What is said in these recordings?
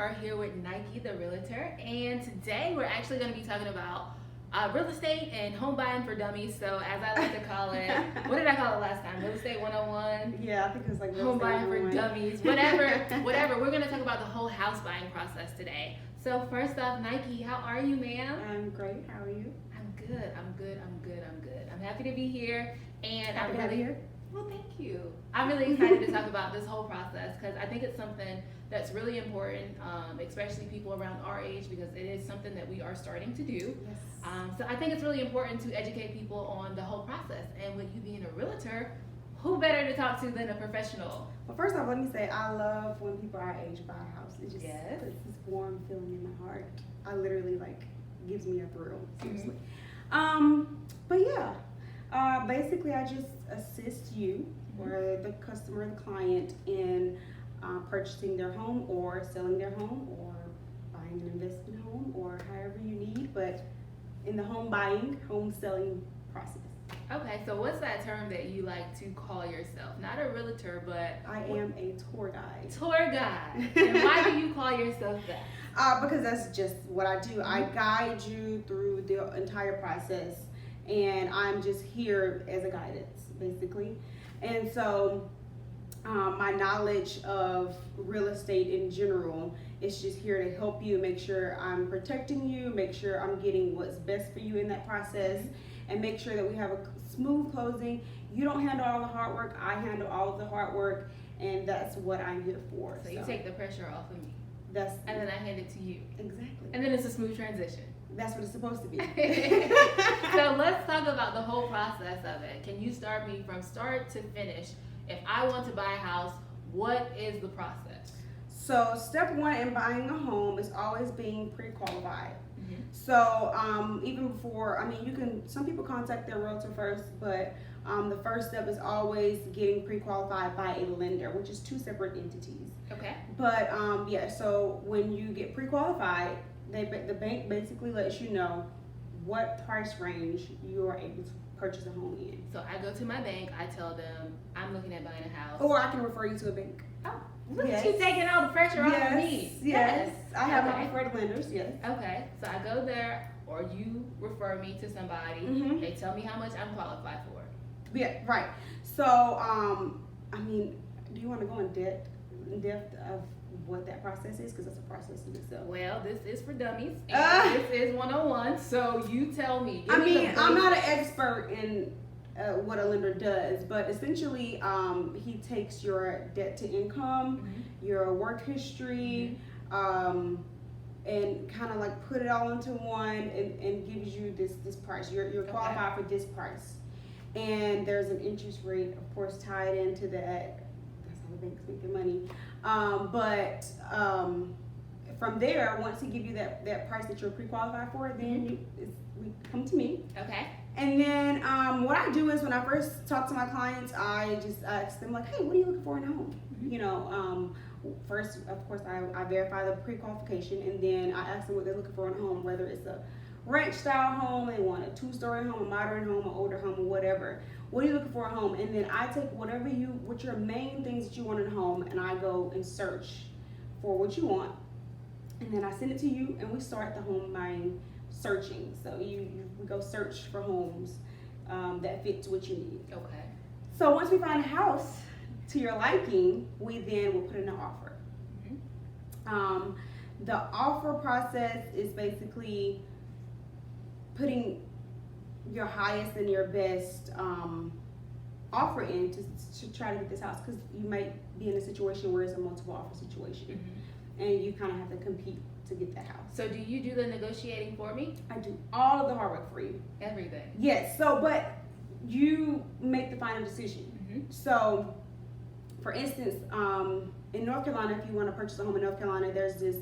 are here with Nike, the Realtor, and today we're actually going to be talking about real estate and home buying for dummies. So, as I like to call it, what did I call it last time? Real estate 101? Yeah, I think it was like home buying for dummies. Whatever. We're going to talk about the whole house buying process today. So, first off, Nike, how are you, ma'am? I'm great. How are you? I'm good. I'm happy to be here, and Happy to have you here. Well, thank you. I'm really excited to talk about this whole process because I think it's something that's really important, especially people around our age, because it is something that we are starting to do. Yes. So I think it's really important to educate people on the whole process. And with you being a realtor, who better to talk to than a professional? Well, first off, let me say I love when people our age buy a house. It just Yes. puts this warm feeling in my heart. I literally gives me a thrill. Seriously. But yeah. Basically, I just assist you or the customer, the client, in purchasing their home or selling their home or buying an investment home or however you need, but in the home buying, home selling process. Okay, so what's that term that you like to call yourself? Not a realtor, but I am a tour guide. Tour guide. And why do you call yourself that? Because that's just what I do. I guide you through the entire process, and I'm just here as a guidance, basically. And so my knowledge of real estate in general is just here to help you, make sure I'm protecting you, make sure I'm getting what's best for you in that process, and make sure that we have a smooth closing. You don't handle all the hard work, I handle all of the hard work, and that's what I'm here for. So you take the pressure off of me. And then I hand it to you. Exactly. And then it's a smooth transition. That's what it's supposed to be. So let's talk about the whole process of it. Can you start me from start to finish? If I want to buy a house, what is the process? So step one in buying a home is always being pre-qualified. So even before, some people contact their realtor first, but the first step is always getting pre-qualified by a lender, which is two separate entities. Okay. But so when you get pre-qualified, the bank basically lets you know what price range you are able to purchase a home in. So I go to my bank, I tell them I'm looking at buying a house. Or I can refer you to a bank. Oh, look at you taking all the pressure off of me. Yes. I have my preferred lenders, yes. Okay, so I go there, or you refer me to somebody. They tell me how much I'm qualified for. Yeah, right. So, do you want to go in depth of what that process is? Because that's a process in itself. Well, this is for dummies, and this is 101, so you tell me. I'm not an expert in what a lender does, but essentially he takes your debt to income, your work history, and kind of put it all into one and gives you this price. You're qualified for this price. And there's an interest rate, of course, tied into that. That's how the banks make their money. But from there, once he gives you that price that you're pre-qualified for, then we come to me. Okay. And then what I do is when I first talk to my clients, I just ask them hey, what are you looking for in a home? First, of course, I verify the pre-qualification, and then I ask them what they're looking for in a home, whether it's a ranch style home, they want a 2-story home, a modern home, an older home, or whatever. What are you looking for in a home? And then I take what your main things that you want in a home, and I go and search for what you want. And then I send it to you, and we start the home buying searching. So we go search for homes that fit what you need. Okay. So once we find a house to your liking, we then will put in an offer. The offer process is basically putting your highest and your best offer in to try to get this house, because you might be in a situation where it's a multiple offer situation, and you kind of have to compete to get that house. So do you do the negotiating for me? I do all of the hard work for you. Everything. Yes. So, but you make the final decision. So, for instance, in North Carolina, if you want to purchase a home in North Carolina, there's this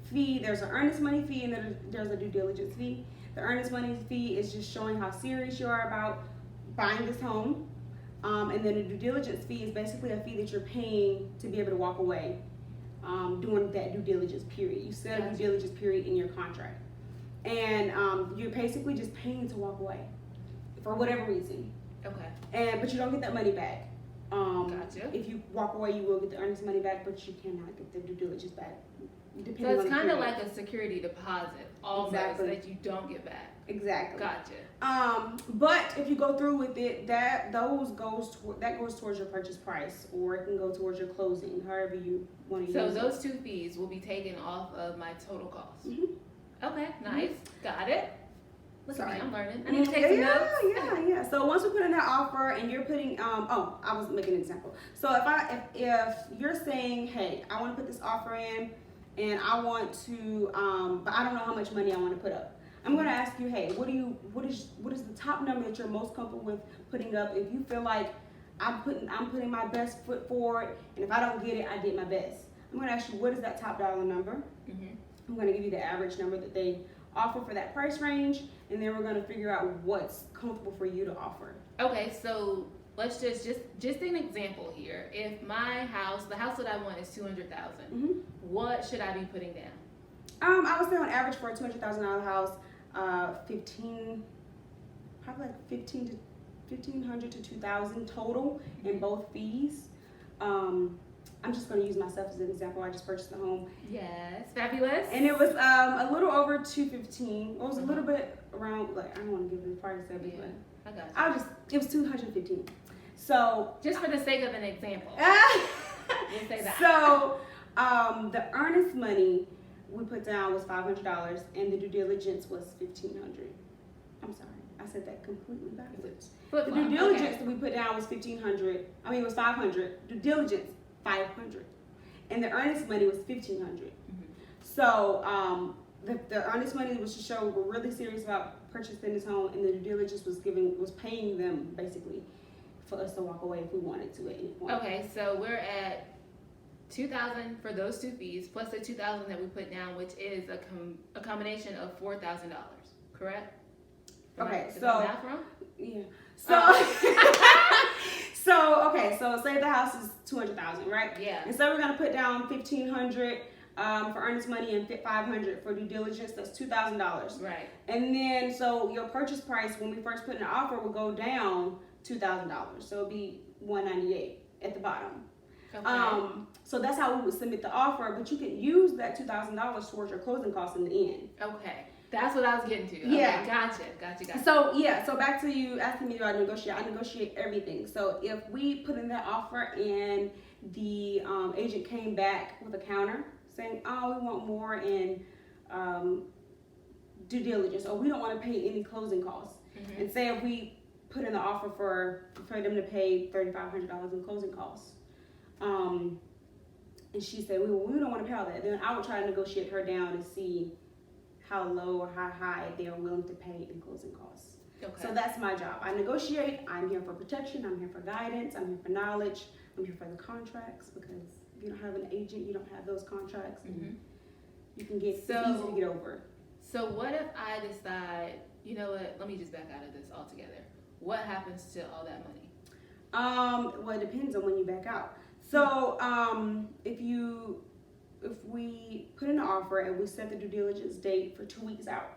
fee. There's an earnest money fee, and there's a due diligence fee. The earnest money fee is just showing how serious you are about buying this home. And then the due diligence fee is basically a fee that you're paying to be able to walk away during that due diligence period. You set a due diligence period in your contract. And you're basically just paying to walk away for whatever reason. Okay. But you don't get that money back. Gotcha. If you walk away, you will get the earnest money back, but you cannot get the due diligence back. depending So it's on the kind of period. like a security deposit, almost, Exactly. that you don't get back. Exactly. Gotcha. But if you go through with it, that goes towards your purchase price, or it can go towards your closing, however you want to So use those it. two fees will be taken off of my total cost. Mhm. Okay, nice. Got it. Look at me, Sorry. I'm learning. I need to take some notes. Yeah. So once we put in that offer and you're putting, I was making an example. So if you're saying, hey, I want to put this offer in, and I want to, but I don't know how much money I want to put up. I'm going to ask you, hey, what is the top number that you're most comfortable with putting up? If you feel like I'm putting my best foot forward, and if I don't get it, I did my best. I'm going to ask you, what is that top dollar number? Mm-hmm. I'm going to give you the average number that they offer for that price range, and then we're going to figure out what's comfortable for you to offer. Okay, so let's just an example here. If the house that I want is $200,000, Mm-hmm. what should I be putting down? I would say on average for a $200,000 house, probably like 1,500 to 2,000 total in both fees. I'm just going to use myself as an example. I just purchased a home. Yes, fabulous. And it was a little over 215. It was a little bit around, like, I don't want to give the price of it, I got but it was 215. So just for the sake of an example, we'll say that. So the earnest money we put down was $500, and the due diligence was $1,500. I'm sorry, I said that completely backwards. The due diligence that we put down was $1,500. I mean, it was $500. Due diligence $500, and the earnest money was $1,500. Mm-hmm. So the earnest money was to show we're really serious about purchasing this home, and the due diligence was paying them basically for us to walk away if we wanted to at any point. Okay, so we're at $2,000 for those two fees, plus the $2,000 that we put down, which is a combination of $4,000. Correct? Okay, Is so my math wrong? yeah. So say the house is $200,000, right? Yeah. And so we're gonna put down $1,500 for earnest money and $500 for due diligence. That's $2,000. Right. And then so your purchase price when we first put in an offer will go down $2,000. So it'll be $198 at the bottom. Okay. So that's how we would submit the offer, but you could use that $2,000 towards your closing costs in the end. Okay. That's what I was getting to. Yeah. Okay, gotcha. So back to you asking me, do I negotiate? I negotiate everything. So if we put in that offer and the agent came back with a counter saying, oh, we want more in due diligence, or we don't want to pay any closing costs. Mm-hmm. And say if we put in the offer for them to pay $3,500 in closing costs, and she said, we don't want to pay all that, then I would try to negotiate her down and see how low or how high they are willing to pay in closing costs. Okay. So that's my job. I negotiate. I'm here for protection. I'm here for guidance. I'm here for knowledge. I'm here for the contracts, because if you don't have an agent, you don't have those contracts, and you can get it's easy to get over. So what if I decide, you know what, let me just back out of this altogether. What happens to all that money? Well, it depends on when you back out. So if we put in an offer and we set the due diligence date for 2 weeks out,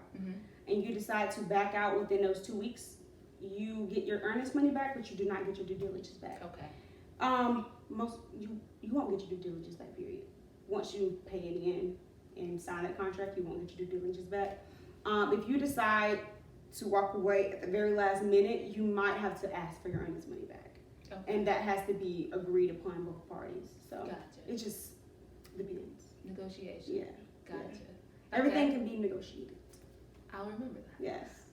and you decide to back out within those 2 weeks, you get your earnest money back, but you do not get your due diligence back. Okay. You won't get your due diligence back, period. Once you pay it in and sign that contract, you won't get your due diligence back. If you decide to walk away at the very last minute, you might have to ask for your earnest money back. Okay. And that has to be agreed upon both parties. So Gotcha. it just depends. Negotiation. Yeah. Gotcha. Yeah. Everything can be negotiated. I'll remember that. Yes.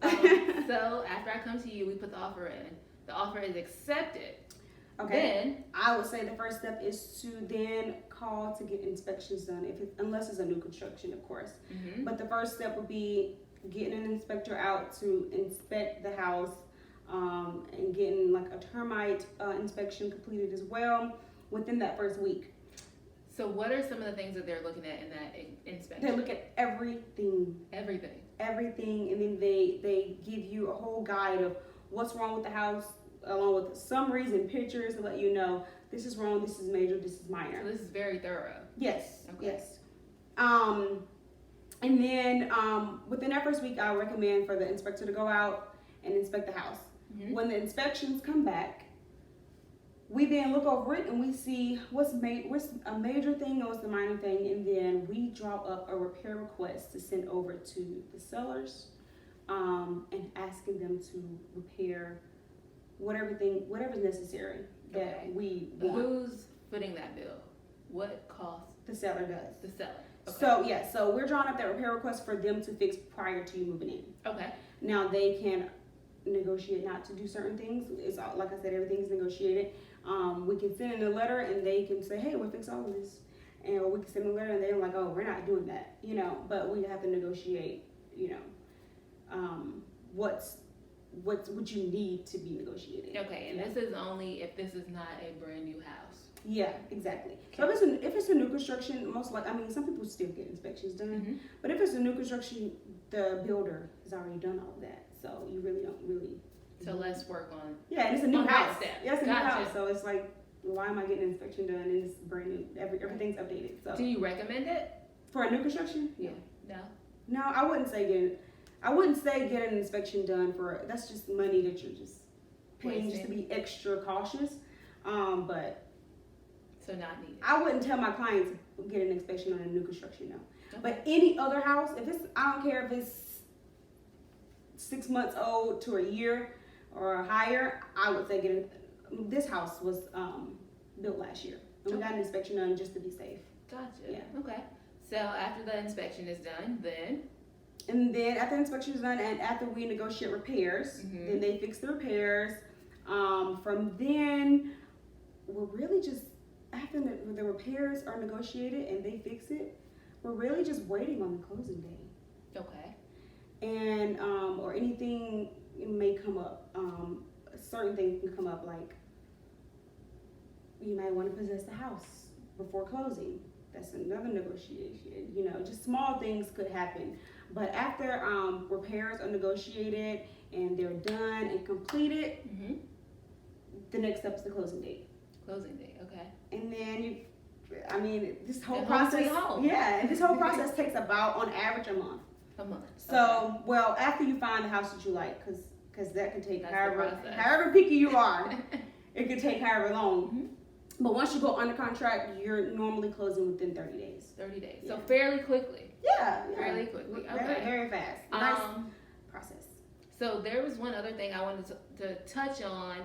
So after I come to you, we put the offer in. The offer is accepted. Okay. Then I would say the first step is to then call to get inspections done, unless it's a new construction, of course. But the first step would be getting an inspector out to inspect the house, and getting like a termite inspection completed as well within that first week. So what are some of the things that they're looking at in that inspection? They look at everything, and then they give you a whole guide of what's wrong with the house, along with summaries and pictures to let you know this is wrong, this is major, this is minor. So this is very thorough. Yes. Okay. Yes. And then within that first week, I recommend for the inspector to go out and inspect the house. When the inspections come back, we then look over it and we see what's a major thing and what's the minor thing, and then we draw up a repair request to send over to the sellers, and asking them to repair whatever's necessary that we want. Who's footing that bill? What cost? The seller does. The seller. Okay. So we're drawing up that repair request for them to fix prior to you moving in. Okay. Now they can negotiate not to do certain things. It's all, like I said, everything's negotiated. We can send in a letter and they can say, hey, we'll fix all of this. And we can send a letter and they're like, oh, we're not doing that, but we have to negotiate, what you need to be negotiated. Okay, and this is only if this is not a brand new house. Yeah, exactly. So if it's a new construction, some people still get inspections done, but if it's a new construction, the builder has already done all of that, so you really don't So less work on. Yeah, and it's a new house. Yeah, it's a new Gotcha. house, so it's like, why am I getting an inspection done and it's brand new? Everything's updated. So do you recommend it for a new construction? Yeah. No, I wouldn't say get an inspection done that's just money that you're just paying just to be extra cautious. But so not needed. I wouldn't tell my clients to get an inspection on a new construction, no. Okay. But any other house, I don't care if it's 6 months old to a year or higher, I would say this house was built last year. And we got an inspection done just to be safe. Gotcha. Yeah. Okay. So after the inspection is done, then? And then after the inspection is done and after we negotiate repairs, then they fix the repairs. From then, we're really just, after the repairs are negotiated and they fix it, we're really just waiting on the closing day. Okay. And, or anything may come up. Certain things can come up, like you might want to possess the house before closing. That's another negotiation. Just small things could happen. But after repairs are negotiated and they're done and completed, the next step is the closing date. Closing date, okay. And then this whole process. And this whole process takes about, on average, a month. A month. So, well, after you find the house that you like, because that can take however picky you are, it could take however long. But once you go under contract, you're normally closing within 30 days. 30 days. So fairly quickly. Yeah. Fairly quickly. Okay. Very, very fast. Nice process. So there was one other thing I wanted to touch on,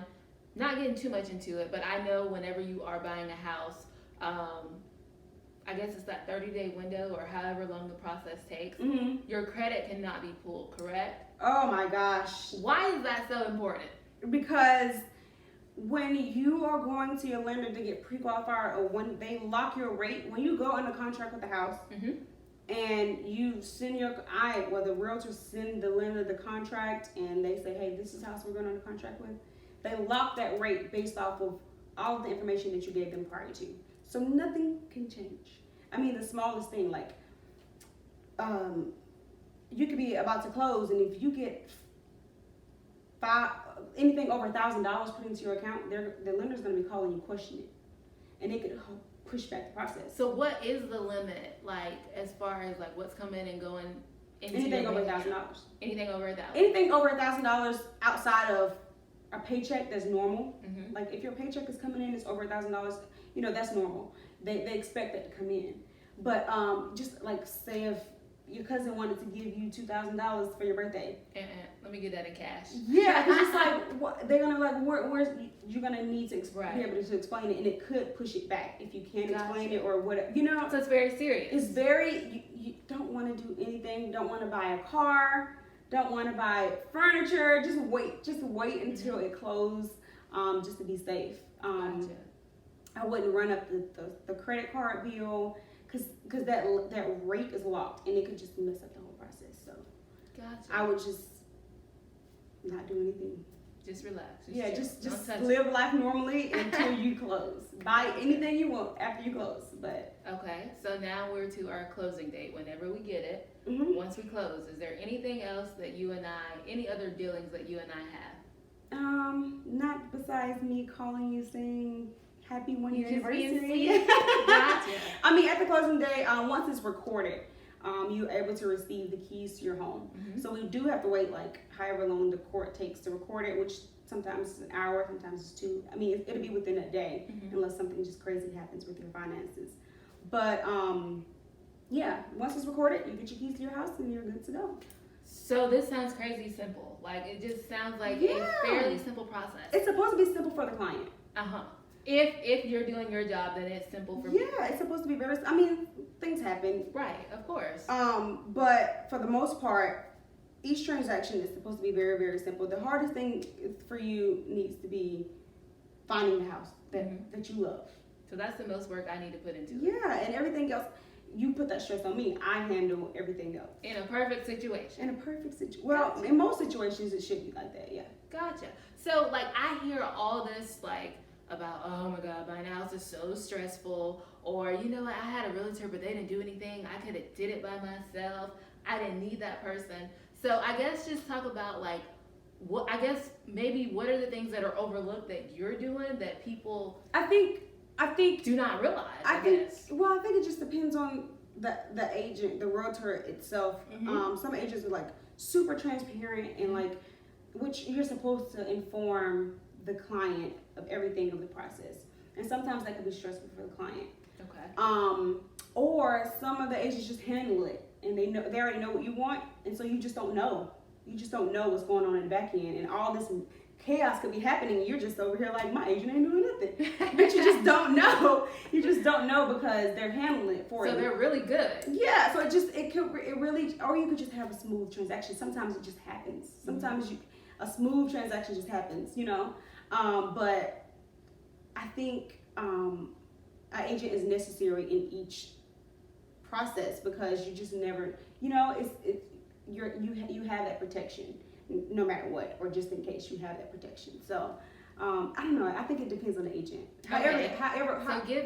not getting too much into it, but I know whenever you are buying a house, I guess it's that 30-day window or however long the process takes, your credit cannot be pulled, correct? Oh my gosh. Why is that so important? Because when you are going to your lender to get pre-qualified, or when they lock your rate, when you go under contract with the house, and you send the realtor send the lender the contract and they say, hey, this is the house we're going under contract with, they lock that rate based off of all of the information that you gave them prior to. So nothing can change. The smallest thing, like you could be about to close, and if you get anything over $1,000 put into your account, the lender's going to be calling you, questioning it, and it could push back the process. So what is the limit, like, as far as like what's coming and going into anything your over bank $1,000? account? Anything over $1,000? Anything over $1,000 outside of a paycheck, that's normal. Like if your paycheck is coming in, it's over $1,000, that's normal. They expect that to come in. But just like say if your cousin wanted to give you $2,000 for your birthday. Let me get that in cash. Yeah, it's just like they're gonna like where's you're gonna need to be able to explain it, and it could push it back if you can't explain it or whatever. So it's very serious. It's very you don't want to do anything. Don't want to buy a car. Don't want to buy furniture. Just wait until it closes, just to be safe. Gotcha. I wouldn't run up the credit card bill because that rate is locked and it could just mess up the whole process. So gotcha. I would just not do anything. Just relax. Just live life normally until you close. Buy anything you want after you close. But okay, so now we're to our closing date. Whenever we get it, once we close, is there anything else that any other dealings that you and I have? Not besides me calling you saying happy 1 year anniversary. Gotcha. At the closing day, once it's recorded, you're able to receive the keys to your home. Mm-hmm. So we do have to wait like however long the court takes to record it, which sometimes it's an hour, sometimes it's 2. I mean, it'll be within a day, Mm-hmm. unless something just crazy happens with your finances. But yeah, once it's recorded, you get your keys to your house and you're good to go. So this sounds crazy simple. Like, it just sounds like Yeah. a fairly simple process. It's supposed to be simple for the client. Uh-huh. If you're doing your job, then it's simple for me. Yeah, it's supposed to be very. I mean, things happen. Right, of course. But for the most part, each transaction is supposed to be very, very simple. The hardest thing for you needs to be finding the house that you love. So that's the most work I need to put into it. Yeah, and everything else, you put that stress on me. I handle everything else. In a perfect situation. In a perfect situation. Well, in most situations, it should be like that, yeah. Gotcha. So, like, I hear all this, like, about, oh my God, buying a house is so stressful. Or, you know what, I had a realtor, but they didn't do anything. I could have did it by myself. I didn't need that person. So, I guess just talk about, like, what are the things that are overlooked that you're doing that people I think do not realize, I think guess. well, I think it just depends on the agent, the realtor itself. Mm-hmm. Some agents are like super transparent and like, which you're supposed to inform the client of everything of the process, and sometimes that can be stressful for the client. Okay. Or some of the agents just handle it and they already know what you want, and so you just don't know. You just don't know what's going on in the back end, and all this chaos could be happening, and you're just over here like, my agent ain't doing nothing. But you just don't know. You just don't know because they're handling it for you. So they're really good. Yeah, so it really, or you could just have a smooth transaction. Sometimes it just happens. Sometimes a smooth transaction just happens, you know. But I think an agent is necessary in each process because you just never, you know, you have that protection no matter what, or just in case you have that protection. So I don't know. I think it depends on the agent. Okay. However, So can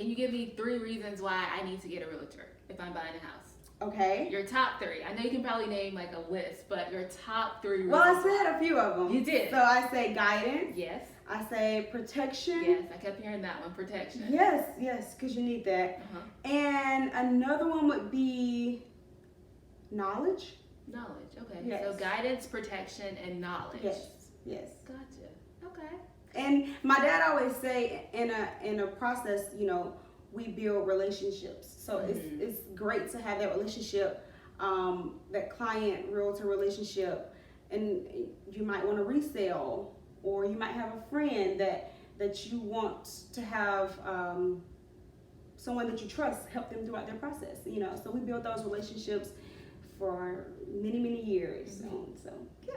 you give me 3 reasons why I need to get a realtor if I'm buying a house? okay. Your top 3. I know you can probably name like a list, but your top 3 reasons. Well, I said a few of them. You did. So I say guidance. Yes. I say protection. Yes, I kept hearing that one, protection. Yes, because you need that. Uh-huh. And another one would be knowledge. Knowledge, okay. Yes. So guidance, protection, and knowledge. Yes. Gotcha. Okay. And my dad always say in a process, you know, we build relationships. So it's great to have that relationship, that client realtor relationship, and you might want to resell, or you might have a friend that you want to have someone that you trust help them throughout their process. You know, so we build those relationships for many years. So yeah.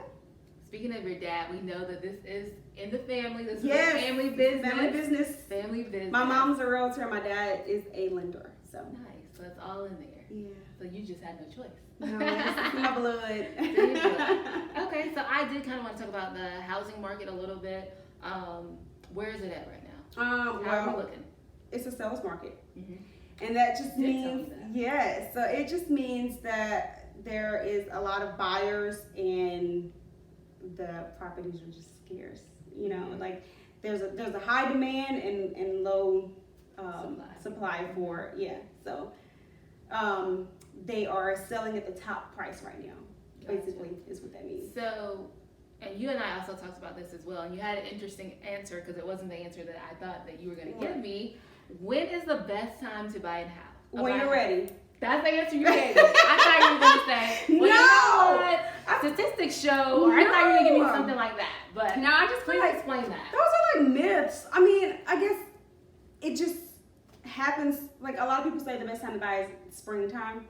Speaking of your dad, we know that this is in the family. This Yes, is a family business. Family business. Family business. My mom's a realtor. My dad is a lender. So Nice. So it's all in there. yeah. So you just had no choice. No, it's in my blood. Okay, so I did kind of want to talk about the housing market a little bit. Where is it at right now? How are we Well, looking? it's a seller's market, Mm-hmm. and that just You did tell means me that. yes. So it just means that there is a lot of buyers, and the properties are just scarce. You know, like there's a high demand and low supply for So they are selling at the top price right now. Basically, is what that means. So, and you and I also talked about this as well, and you had an interesting answer because it wasn't the answer that I thought that you were going to give me. When is the best time to buy a house? When you're ready. That's the answer you gave me. I thought you were going to say, well, No! you know what? Statistics show, or I thought you were going to give me something like that. But No, I just feel please like explain that. those are like myths. I mean, I guess it just happens. Like a lot of people say the best time to buy is springtime,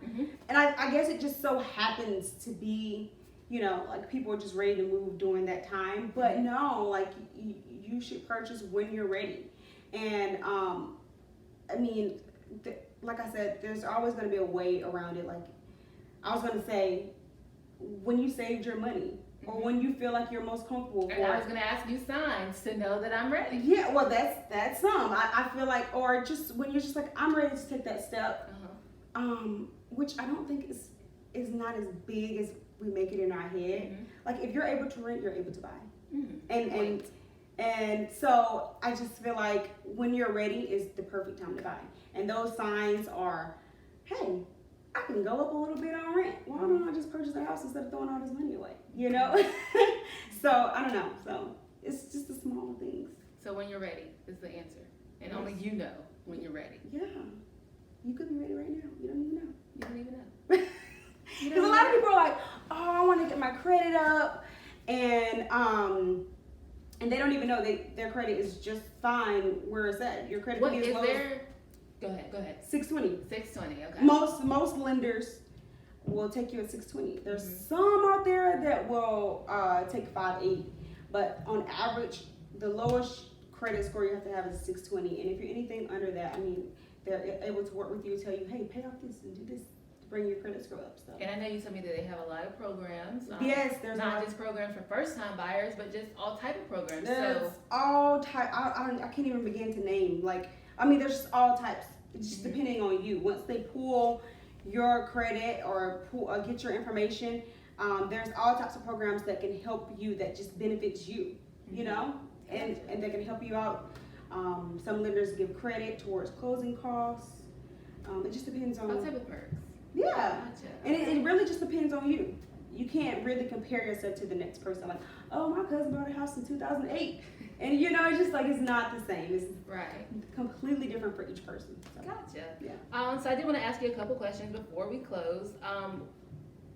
and I guess it just so happens to be, you know, like people are just ready to move during that time. But no, like you should purchase when you're ready. And I mean, like I said, there's always going to be a way around it. Like I was going to say, when you saved your money, or when you feel like you're most comfortable. And I was going to ask you signs to know that I'm ready. Yeah, well, that's some. I feel like, or just when you're just like, I'm ready to take that step, which I don't think is not as big as we make it in our head. Like if you're able to rent, you're able to buy. And so I just feel like when you're ready is the perfect time to buy. And those signs are, hey, I can go up a little bit on rent. Why don't I just purchase a house instead of throwing all this money away? So I don't know. So it's just the small things. So when you're ready is the answer, and only you know when you're ready. Yeah, you could be ready right now. You don't even know. You don't even know. Because a lot of people are like, oh, I want to get my credit up, and they don't even know their credit is just fine where it's at. Your credit What can be is as low as there? Go ahead. 620. 620. Okay. Most lenders will take you at 620. There's some out there that will take 580, but on average, the lowest credit score you have to have is 620. And if you're anything under that, I mean, they're able to work with you and tell you, hey, pay off this and do this to bring your credit score up. So. And I know you told me that they have a lot of programs. Yes, there's not just programs for first-time buyers, but just all type of programs. There's all type. I can't even begin to name. There's just all types. It's just depending on you. Once they pull your credit or get your information, there's all types of programs that can help you that just benefits you. You know, and they can help you out. Some lenders give credit towards closing costs. It just depends on. All type of perks. Yeah, Gotcha. And it really just depends on you. You can't really compare yourself to the next person. Like, oh, my cousin bought a house in 2008. And, it's just it's not the same. It's right. completely different for each person. So. Gotcha. Yeah. So I did want to ask you a couple questions before we close.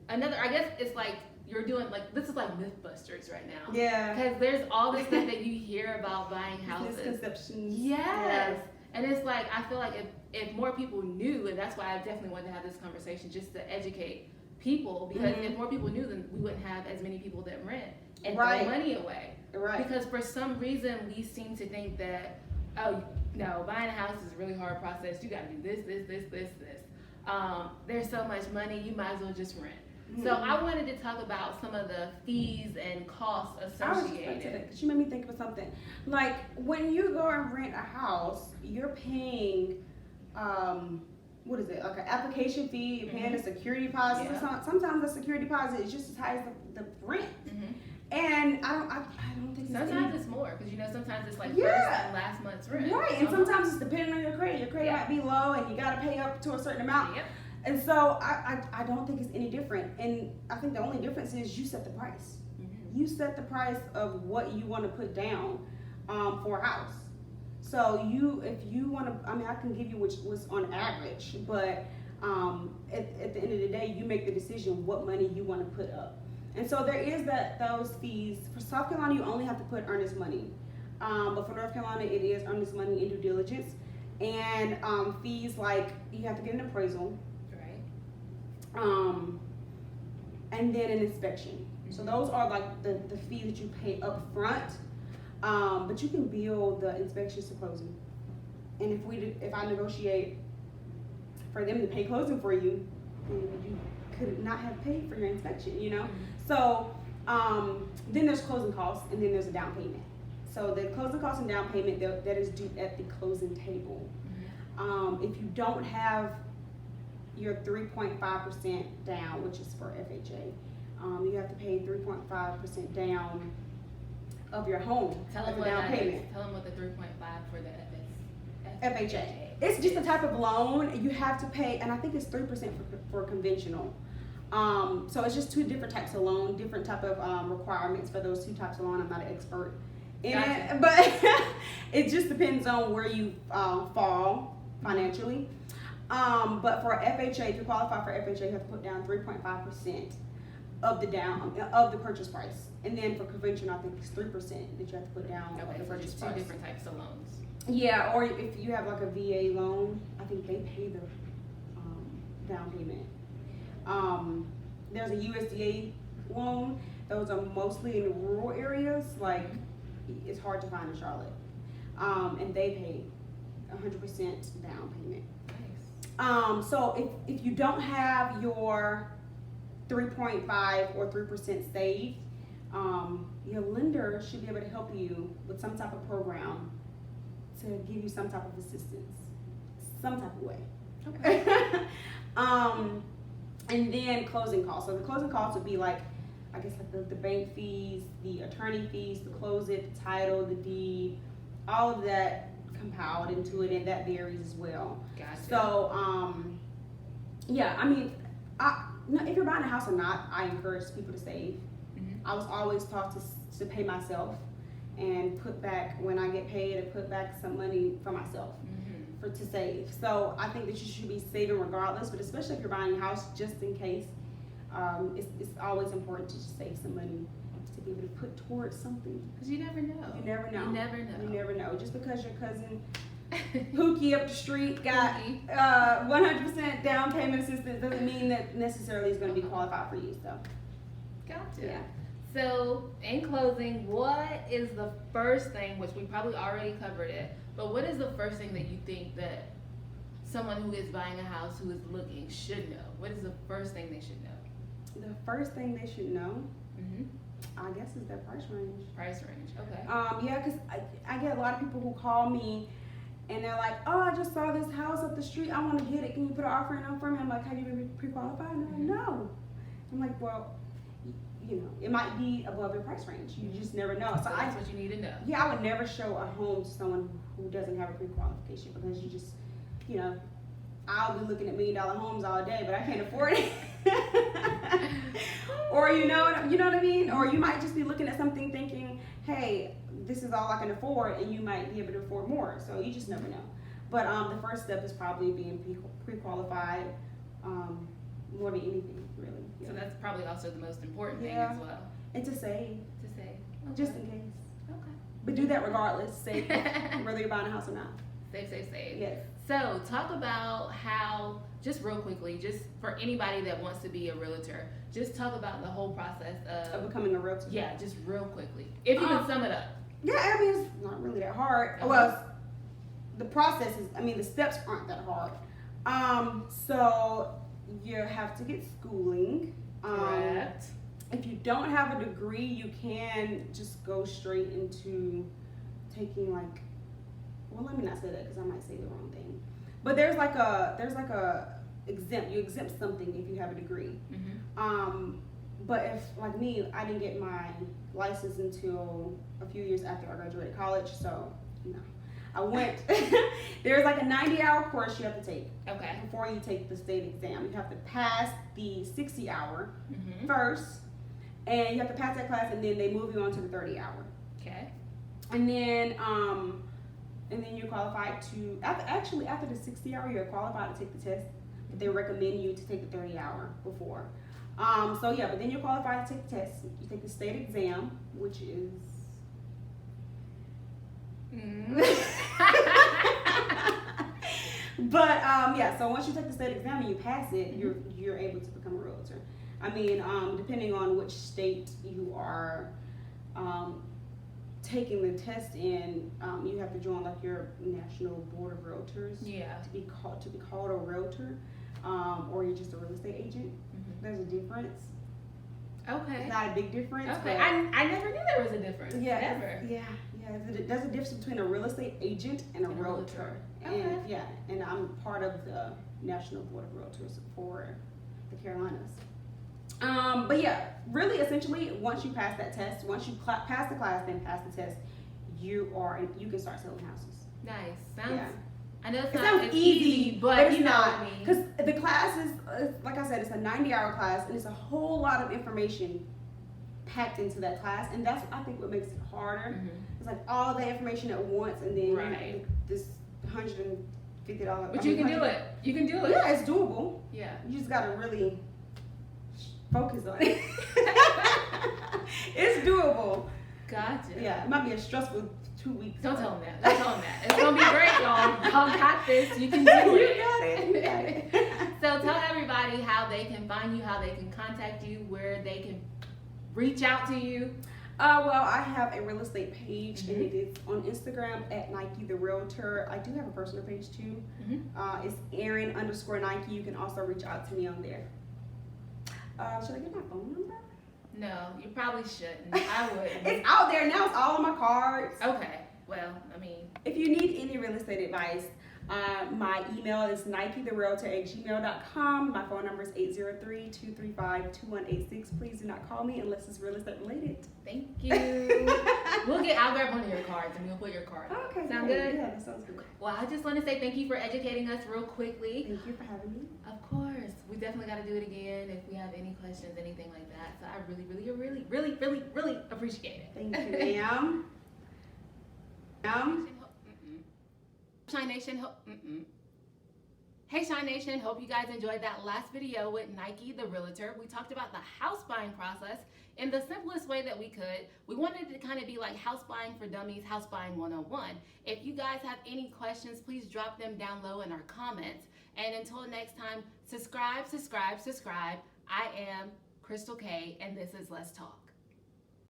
Another, I guess it's like you're doing, this is like Mythbusters right now. Yeah. Because there's all this stuff that you hear about buying houses. Misconceptions. Yes. Yeah. And it's like, I feel like if more people knew, and that's why I definitely wanted to have this conversation, just to educate people, because if more people knew, then we wouldn't have as many people that rent and throw money away. Right. Because for some reason, we seem to think that, oh, no, buying a house is a really hard process. You got to do this. There's so much money, you might as well just rent. So I wanted to talk about some of the fees and costs associated. She made me think of something. Like when you go and rent a house, you're paying, what is it? Like an application fee. You're paying a security deposit. Yeah. Sometimes the security deposit is just as high as the rent. And I don't think sometimes it's more because sometimes it's like first and last month's rent. Right, and sometimes it's depending on your credit. Your credit might be low, and you got to pay up to a certain amount. Yep. And so I don't think it's any different. And I think the only difference is you set the price. You set the price of what you want to put down for a house. So if you want to, I can give you which was on average, but at the end of the day, you make the decision what money you want to put up. And so there is those fees. For South Carolina, you only have to put earnest money. But for North Carolina, it is earnest money and due diligence. And fees like you have to get an appraisal. And then an inspection. So those are like the fee that you pay up front. But you can bill the inspections to closing. And if I negotiate for them to pay closing for you, then you could not have paid for your inspection, So then there's closing costs, and then there's a down payment. So the closing costs and down payment that is due at the closing table. If you don't have your 3.5% down, which is for FHA, you have to pay 3.5% down of your home as a down payment. Tell them what the 3.5 for the FHA. It's just a type of loan you have to pay, and I think it's 3% for conventional. So it's just two different types of loan, different type of requirements for those two types of loan. I'm not an expert in it, but it just depends on where you fall financially. But for FHA, if you qualify for FHA, you have to put down 3.5% of the purchase price. And then for conventional, I think it's 3% that you have to put down of the purchase price. Two different types of loans. Yeah, or if you have like a VA loan, I think they pay the down payment. There's a USDA loan. Those are mostly in rural areas. Like it's hard to find in Charlotte, and they pay 100% down payment. Nice. So if you don't have your 3.5 or 3% saved, your lender should be able to help you with some type of program to give you some type of assistance, some type of way. Okay. And then closing costs. So the closing costs would be like, I guess like the bank fees, the attorney fees, to close it, the title, the deed, all of that compiled into it, and that varies as well. Gotcha. So Yeah, I mean, if you're buying a house or not, I encourage people to save. Mm-hmm. I was always taught to pay myself and put back when I get paid and put back some money for myself to save. So I think that you should be saving regardless, but especially if you're buying a house, just in case, it's always important to just save some money to be able to put towards something. Because you never know. You never know. You never know. You never know. Just because your cousin Pookie up the street got 100% down payment assistance doesn't mean that necessarily is going to be qualified for you. So, gotcha. Yeah. So, in closing, what is the first thing, which we probably already covered it, but what is the first thing that you think that someone who is buying a house, who is looking, should know? What is the first thing they should know? The first thing they should know, Mm-hmm. I guess, is their price range. Price range, okay. Yeah, because I get a lot of people who call me and they're like, oh, I just saw this house up the street. I want to get it. Can you put an offer in on for me? I'm like, have you been pre-qualified? And they're like, no. I'm like, well, you know, it might be above your price range. You just never know. So that's what you need to know. Yeah, I would never show a home to someone who doesn't have a pre-qualification because you just, you know, I'll be looking at $1 million homes all day, but I can't afford it. Or you know what I mean? Or you might just be looking at something thinking, hey, this is all I can afford, and you might be able to afford more. So you just never know. But the first step is probably being pre-qualified, more than anything, really. Yeah. So that's probably also the most important thing Yeah. as well. And to save. To say. Just in case. Okay. But do that regardless, save whether you're buying a house or not. Save. Yes. So talk about how, just real quickly, just for anybody that wants to be a realtor, just talk about the whole process Of becoming a realtor. Yeah, just real quickly. If you can sum it up. Yeah, I mean, it's not really that hard. Okay. Well, the process is, the steps aren't that hard. So you have to get schooling. Correct. If you don't have a degree, you can just go straight into taking well, let me not say that because I might say the wrong thing. But there's like a you exempt something if you have a degree. Mm-hmm. But if, like me, I didn't get my license until a few years after I graduated college, so no. I went, there's like a 90-hour course you have to take. Okay. Before you take the state exam. You have to pass the 60-hour Mm-hmm. first, and you have to pass that class, and then they move you on to the 30-hour. Okay. And then you're qualified to, after the 60-hour, you're qualified to take the test, but they recommend you to take the 30-hour before. But then you're qualified to take the test. You take the state exam, which is so once you take the state exam and you pass it, you're able to become a realtor. Depending on which state you are taking the test in, you have to join like your national board of realtors. Yeah. To be called a realtor, or you're just a real estate agent. Mm-hmm. There's a difference. Okay. It's not a big difference. Okay. I never knew there was a difference. Yeah. Ever. Yeah. There's a difference between a real estate agent and a realtor. Okay. And I'm part of the National Board of Realtors for the Carolinas. Really, essentially, once you pass that test, once you pass the class, then pass the test, you can start selling houses. Nice. Sounds. Yeah. I know It sounds it's easy, but it's you know not. what I mean. Because the class is, like I said, it's a 90-hour class, and it's a whole lot of information packed into that class, and that's, I think, what makes it harder. Mm-hmm. It's like all the information at once, and then Right. this $150. But you can do it. You can do it. Yeah, it's doable. Yeah. You just gotta really focus on it. It's doable. Gotcha. Yeah, it might be a stressful 2 weeks. Don't tell them that. Don't tell them that. It's gonna be great, y'all. Y'all got this. You can do it. You got it. So tell everybody how they can find you, how they can contact you, where they can reach out to you. I have a real estate page, and it is on Instagram at Nike the Realtor. I do have a personal page too. Mm-hmm. It's Erin_Nike. You can also reach out to me on there. Should I get my phone number? No, you probably shouldn't. I wouldn't. It's out there now. It's all on my cards. Okay. Well, If you need any real estate advice, my email is NikeTheRealtor@gmail.com. My phone number is 803-235-2186. Please do not call me unless it's real estate related. thank you. I'll grab one of your cards and we'll put your card. Okay. Sound great. good? Yeah, that sounds good. Well, I just want to say thank you for educating us real quickly. Thank you for having me. Of course. definitely got to do it again if we have any questions, anything like that. So I really appreciate it. Thank you, ma'am. Shine Nation, Hey Shine Nation, hope you guys enjoyed that last video with Nike, the Realtor. We talked about the house buying process in the simplest way that we could. We wanted it to kind of be like house buying for dummies, house buying 101. If you guys have any questions, please drop them down low in our comments. And until next time, subscribe. I am Crystal K, and this is Let's Talk.